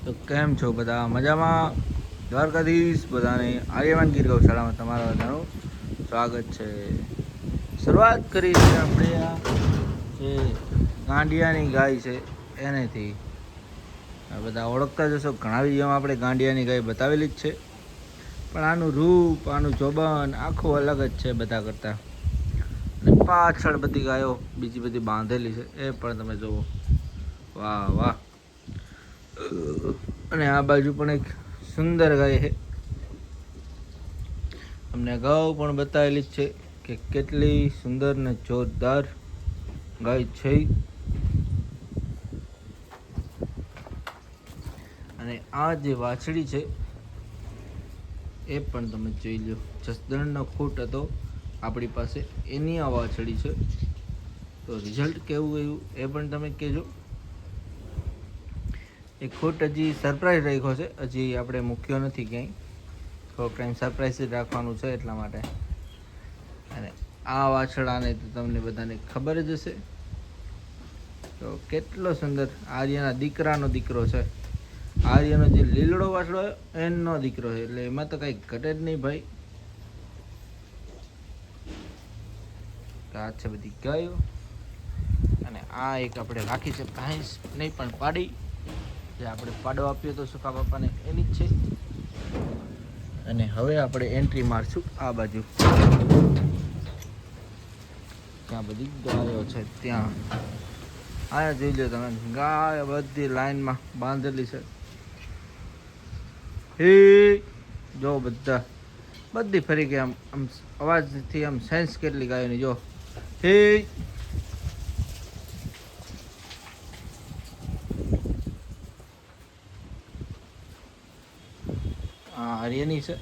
તો કેમ છો બધા? મજામાં? દ્વારકાધીશ બધાને આર્યમાન ગીર ગૌશાળામાં તમારા બધાનું સ્વાગત છે. શરૂઆત કરી છે આપણે આ જે ગાંડિયાની ગાય છે એનેથી. આ બધા ઓળખતા જશો, ઘણા વિડીયોમાં આપણે ગાંડિયાની ગાય બતાવેલી જ છે, પણ આનું રૂપ, આનું જોબન આખું અલગ જ છે બધા કરતાં. અને પાછળ બધી ગાયો બીજી બધી બાંધેલી છે એ પણ તમે જુઓ. વાહ વાહ. અને આ બાજુ પણ એક સુંદર ગાય છે. અમને અગાઉ પણ બતાવેલી જ છે કે કેટલી સુંદર ને જોરદાર ગાય છે. અને આ જે વાછડી છે એ પણ તમે જોઈ લો. જસદણનો ખૂટ હતો આપણી પાસે, એની આ વાછડી છે. તો રિઝલ્ટ કેવું ગયું એ પણ તમે કહેજો. એ ખૂટ હજી સરપ્રાઈઝ રાખ્યો છે, હજી આપણે મૂક્યો નથી ક્યાંય. થોડોક ટાઈમ સરપ્રાઈઝ જ રાખવાનું છે એટલા માટે. અને આ વાછડાને તો તમને બધાને ખબર જ હશે. તો કેટલો સુંદર આર્યના દીકરાનો દીકરો છે. આર્યનો જે લીલડો વાછડો એનો દીકરો છે, એટલે એમાં તો કંઈ ઘટે જ નહીં ભાઈ. આ છે બધી ગાયો. અને આ એક આપણે રાખી છે ભેંસ, નહીં પણ પાડી, જે આપણે પાડો આપ્યો તો સુકા બાપાને એની જ છે. અને હવે આપણે એન્ટ્રી મારશું આ બાજુ, ત્યાં બધી ગાયો છે ત્યાં. આયા જોઈ લો તમે, ગાય બધી લાઈનમાં બાંધેલી છે. હે જો બધી ફરી ગઈ. આમ અવાજથી આમ સેન્સ કેટલી ગાયોની જો. હે આર્યની છે,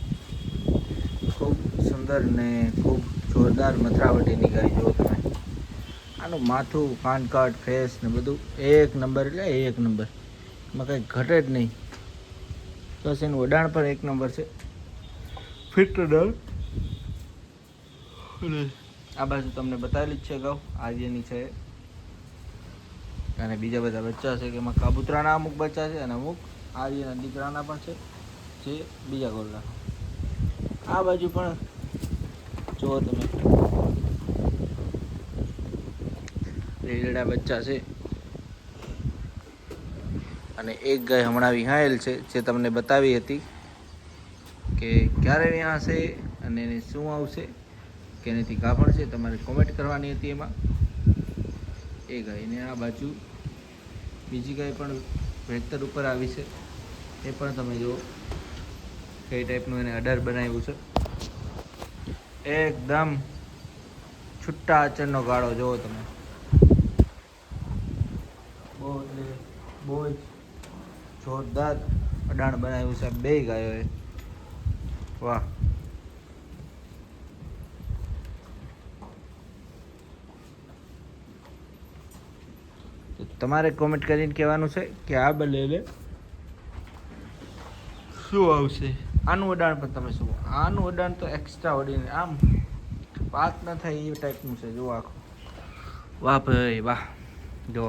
ખૂબ સુંદર ને ખૂબ જોરદાર મથરાવટીની ગાય. જો તમે આનું માથું, કાનકાટ, ફેસ ને બધું એક નંબર, એટલે એક નંબર, એમાં કંઈ ઘટે જ નહીં. બસ એનું ઉડાણ પણ એક નંબર છે, ફિટ ઉડાણ. અને આ બાજુ તમને બતાવેલી જ છે અગાઉ, આર્યની છે. અને બીજા બધા બચ્ચા છે કે એમાં કાબૂતરાના અમુક બચ્ચા છે અને અમુક આર્યના દીકરાના પણ છે, જે બીજા ગોરલા. આ બાજુ પણ જુઓ તમે, રેલડા બચ્ચા છે. અને એક ગાય હમણાં વિહાયેલ છે, જે તમને બતાવી હતી કે ક્યારે વિહાશે અને એને શું આવશે, કે એનાથી ગાભણ છે. તમારે કોમેન્ટ કરવાની હતી એમાં. એ ગાયને આ બાજુ બીજી ગાય પણ વેતર ઉપર આવી છે, એ પણ તમે જુઓ કઈ ટાઈપનું એને અડર બનાવ્યું છે. એકદમ છુટ્ટા આચરનો ગાળો જુઓ તમે. બહુ એટલે બહુ જ જોરદાર અડાણ બનાવ્યું છે બે ગાયોએ. વાહ. તો તમારે કોમેન્ટ કરીને કહેવાનું છે કે આ બનેને શું આવશે. આનું ઉડાણ પણ તમે શું, આનું ઉડાણ તો એક્સ્ટ્રા ઓર્ડિનરી, આમ વાત ન થાય એ ટાઈપનું છે. જુઓ આખું, વાહ ભાઈ વાહ. જો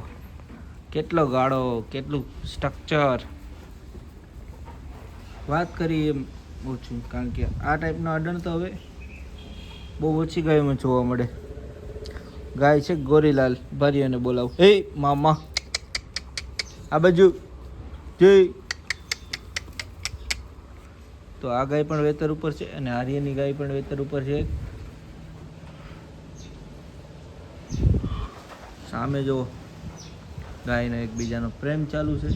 કેટલો ગાળો, કેટલું સ્ટ્રક્ચર. વાત કરી એમ ઓછું, કારણ કે આ ટાઈપના અડણ તો હવે બહુ ઓછી ગાયોમાં જોવા મળે. ગાય છે ગોરીલાલ, ભારીઓને બોલાવું. હે મામા આ બાજુ જઈ. તો આ ગાય પણ વેતર ઉપર છે અને આર્યની ગાય પણ વેતર ઉપર છે. સામે જો ગાયનો એકબીજાનો પ્રેમ ચાલુ છે.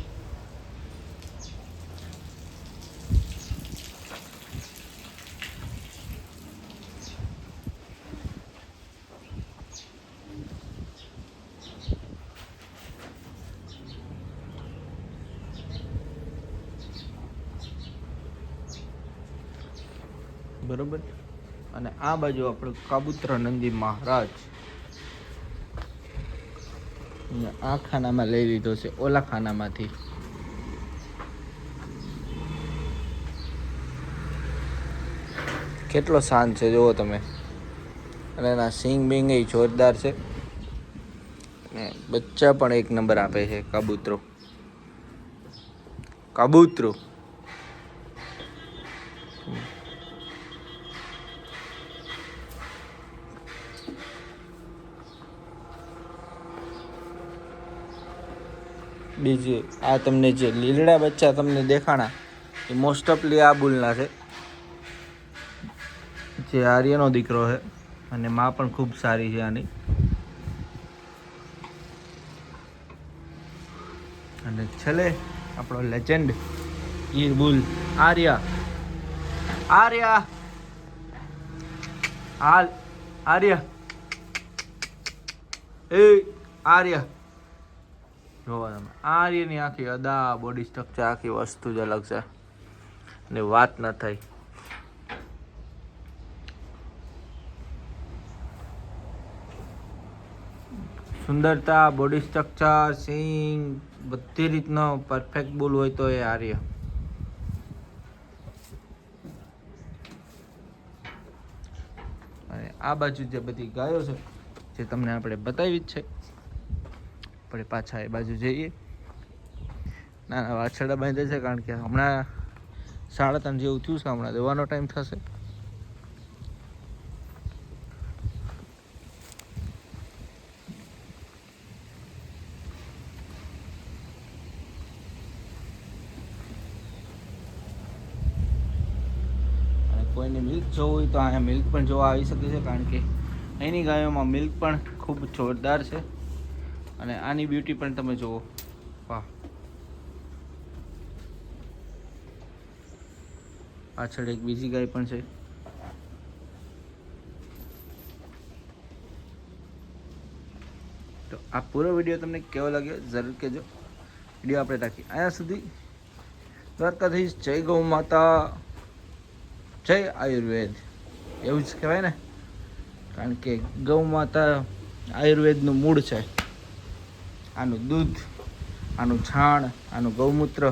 બરોબર. અને આ બાજુ આપણું કાબુતરા નંદી મહારાજ આ ખાનામાં લઈ લીધો છે, ઓલા ખાનામાંથી. કેટલો શાંત છે જુઓ તમે. અને એના સિંગ બિંગ એ જોરદાર છે. ને બચ્ચા પણ એક નંબર આપે છે કબૂતરો. કબૂતરું. બીજી આ તમને જે લીલડા બચ્ચા તમને દેખાણા એ મોસ્ટ ઓફલી આ બુલના છે, જે આર્યનો દીકરો છે અને માં પણ ખૂબ સારી છે આની. અને છેલ્લે આપણો લેજેન્ડ ઈ બુલ આર્યા. આર્યા હાલ આર્યા એ આર્યા જોવા તમે આર્યની આખી અદા બોડી સ્ટ્રક્ચર આખી વસ્તુ જ અલગ છે ને વાત ન થઈ. સુંદરતા, બોડી સ્ટ્રક્ચર, સિંગ બધી રીતનો પરફેક્ટ બુલ હોય તો એ આર્ય. અને આ બાજુ જે બધી ગાયો છે જે તમને આપણે બતાવી જ છે, આપણે પાછા એ બાજુ જઈએ. નાના વાછરડા બાંધે છે કારણ કે હમણાં 3:30 જેવું થયું છે, હમણાં દવાનો ટાઈમ થશે. કોઈને મિલ્ક જોવું હોય તો અહીંયા મિલ્ક પણ જોવા આવી શકે છે કારણ કે અહીંની ગાયોમાં મિલ્ક પણ ખૂબ જોરદાર છે. અને આની બ્યુટી પણ તમે જુઓ, વાહ. પાછળ એક બીજી ગાય પણ છે. તો આ પૂરો વિડીયો તમને કેવો લાગ્યો જરૂર કહેજો. વિડીયો આપણે રાખીએ અહીંયા સુધી. દ્વારકાધીશ, જય ગૌ માતા, જય આયુર્વેદ, એવું જ કહેવાય ને, કારણ કે ગૌ માતા આયુર્વેદનું મૂળ છે. આનું દૂધ, આનું છાણ, આનું ગૌમૂત્ર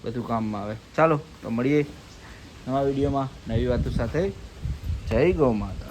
બધું કામમાં આવે. ચાલો તો મળીએ નવા વિડીયોમાં નવી વાતો સાથે. જય ગૌ માતા.